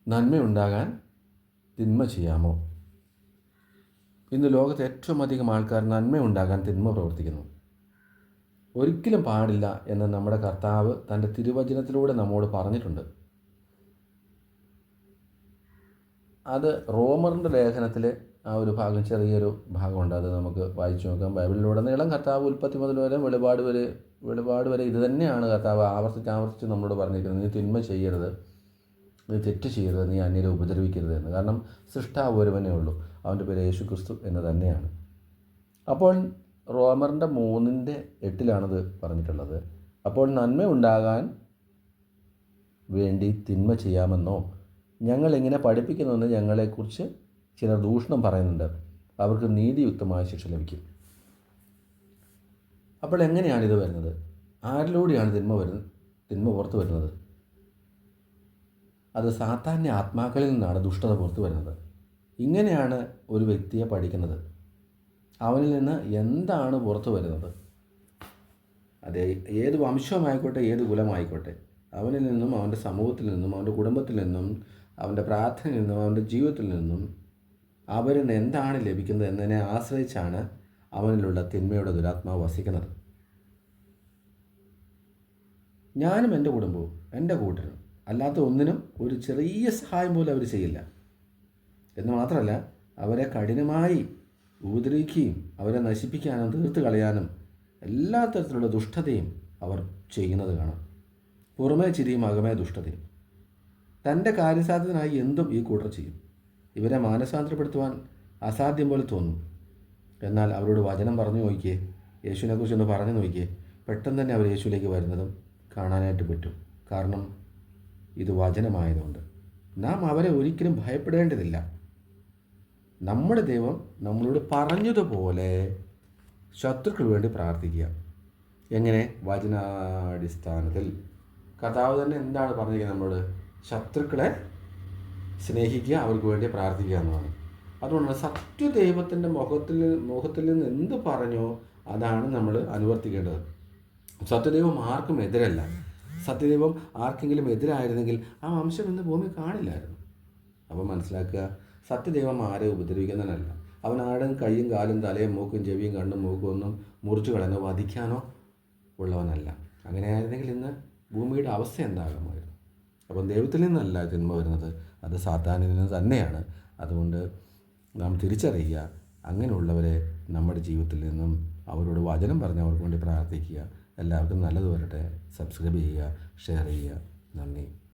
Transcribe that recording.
നന്മയുണ്ടാകാൻ തിന്മ ചെയ്യാമോ? ഇന്ന് ലോകത്ത് ഏറ്റവും അധികം ആൾക്കാർ നന്മയുണ്ടാകാൻ തിന്മ പ്രവർത്തിക്കുന്നു. ഒരിക്കലും പാടില്ല എന്ന് നമ്മുടെ കർത്താവ് തൻ്റെ തിരുവചനത്തിലൂടെ നമ്മോട് പറഞ്ഞിട്ടുണ്ട്. അത് റോമറിൻ്റെ ലേഖനത്തിൽ ആ ഒരു ഭാഗം, ചെറിയൊരു ഭാഗമുണ്ട്, അത് നമുക്ക് വായിച്ചു നോക്കാം. ബൈബിളിലുടനീളം കർത്താവ് ഉൽപ്പത്തി മുതൽ വരെ വെളിപാട് വരെ ഇത് തന്നെയാണ് കർത്താവ് ആവർത്തിച്ച് നമ്മളോട് പറഞ്ഞിരിക്കുന്നത്. നീ തിന്മ ചെയ്യരുത്, നീ തെറ്റ് ചെയ്യരുത്, നീ അന്യരെ ഉപദ്രവിക്കരുത് എന്ന്. കാരണം സൃഷ്ടാവ് ഒരുവനേ ഉള്ളൂ, അവൻ്റെ പേര് യേശു ക്രിസ്തു എന്ന് തന്നെയാണ്. അപ്പോൾ റോമറിൻ്റെ 3:8 പറഞ്ഞിട്ടുള്ളത്. അപ്പോൾ നന്മ ഉണ്ടാകാൻ വേണ്ടി തിന്മ ചെയ്യാമെന്നോ ഞങ്ങൾ ഇങ്ങനെ പഠിപ്പിക്കുന്നുവെന്ന് ഞങ്ങളെക്കുറിച്ച് ചിലർ ദൂഷണം പറയുന്നുണ്ട്. അവർക്ക് നീതിയുക്തമായ ശിക്ഷ ലഭിക്കും. അപ്പോൾ എങ്ങനെയാണിത് വരുന്നത്? ആരിലൂടെയാണ് തിന്മ പുറത്തു വരുന്നത്? അത് സാത്താന്യ ആത്മാക്കളിൽ നിന്നാണ് ദുഷ്ടത പുറത്തു വരുന്നത്. ഇങ്ങനെയാണ് ഒരു വ്യക്തിയെ പഠിക്കുന്നത്. അവനിൽ നിന്ന് എന്താണ് പുറത്തു വരുന്നത്? അത് ഏത് വംശമായിക്കോട്ടെ, ഏത് കുലമായിക്കോട്ടെ, അവനിൽ നിന്നും, അവൻ്റെ സമൂഹത്തിൽ നിന്നും, അവൻ്റെ കുടുംബത്തിൽ നിന്നും, അവൻ്റെ പ്രാർത്ഥനയിൽ നിന്നും, അവൻ്റെ ജീവിതത്തിൽ നിന്നും അവരിൽ എന്താണ് ലഭിക്കുന്നത് എന്നതിനെ ആശ്രയിച്ചാണ് അവനിലുള്ള തിന്മയുടെ ദുരാത്മാവ് വസിക്കുന്നത്. ഞാനും എൻ്റെ കുടുംബവും എൻ്റെ കൂട്ടരും അല്ലാത്ത ഒന്നിനും ഒരു ചെറിയ സഹായം പോലും അവർ ചെയ്യില്ല. എന്ന് മാത്രമല്ല, അവരെ കഠിനമായി ഉപദ്രവിക്കുകയും അവരെ നശിപ്പിക്കാനും തീർത്ത് കളയാനും എല്ലാ തരത്തിലുള്ള ദുഷ്ടതയും അവർ ചെയ്യുന്നത് കാണാം. പുറമേ ചിരിയും അകമേ ദുഷ്ടതയും. തൻ്റെ കാര്യസാധ്യത്തിനായി എന്തും ഈ കൂട്ടർ ചെയ്യും. ഇവരെ മാനസാന്തരപ്പെടുത്തുവാൻ അസാധ്യം പോലെ തോന്നും. എന്നാൽ അവരോട് വചനം പറഞ്ഞു നോക്കിയേ, യേശുവിനെക്കുറിച്ചൊന്ന് പറഞ്ഞു നോക്കിയേ, പെട്ടെന്ന് തന്നെ അവർ യേശുവിലേക്ക് വരുന്നതും കാണാനായിട്ട് പറ്റും. കാരണം ഇത് വചനമായതുകൊണ്ട്. നാം അവരെ ഒരിക്കലും ഭയപ്പെടേണ്ടതില്ല. നമ്മുടെ ദൈവം നമ്മളോട് പറഞ്ഞതുപോലെ ശത്രുക്കൾ വേണ്ടി പ്രാർത്ഥിക്കുക. എങ്ങനെ? വചനാടിസ്ഥാനത്തിൽ. കർത്താവ് തന്നെ എന്താണ് പറഞ്ഞിരിക്കുന്നത് നമ്മളോട്? ശത്രുക്കളെ സ്നേഹിക്കുക, അവർക്ക് വേണ്ടി പ്രാർത്ഥിക്കുക എന്നതാണ്. അതുകൊണ്ടാണ് സത്യദൈവത്തിൻ്റെ മുഖത്തിൽ നിന്ന് എന്ത് പറഞ്ഞോ അതാണ് നമ്മൾ അനുവർത്തിക്കേണ്ടത്. സത്യദൈവം ആർക്കും എതിരല്ല. സത്യദൈവം ആർക്കെങ്കിലും എതിരായിരുന്നെങ്കിൽ ആ വംശം ഇന്ന് ഭൂമി കാണില്ലായിരുന്നു. അപ്പോൾ മനസ്സിലാക്കുക, സത്യദൈവം ആരെ ഉപദ്രവിക്കുന്നതിനല്ല. അവൻ ആരുടെ കൈയും കാലും തലയും മൂക്കും ചെവിയും കണ്ണും മൂക്കും ഒന്നും മുറിച്ചു കളയാനോ വധിക്കാനോ ഉള്ളവനല്ല. അങ്ങനെയായിരുന്നെങ്കിൽ ഇന്ന് ഭൂമിയുടെ അവസ്ഥ എന്താകുമായിരുന്നു? അപ്പം ദൈവത്തിൽ നിന്നല്ല തിന്മ വരുന്നത്, അത് സാത്താനിൽ നിന്ന് തന്നെയാണ്. അതുകൊണ്ട് നാം തിരിച്ചറിയുക, അങ്ങനെയുള്ളവരെ നമ്മുടെ ജീവിതത്തിൽ നിന്നും അവരോട് വചനം പറഞ്ഞ് അവർക്ക് വേണ്ടി പ്രാർത്ഥിക്കുക. എല്ലാവർക്കും നല്ലത് വരട്ടെ. സബ്സ്ക്രൈബ് ചെയ്യുക, ഷെയർ ചെയ്യുക. നന്ദി.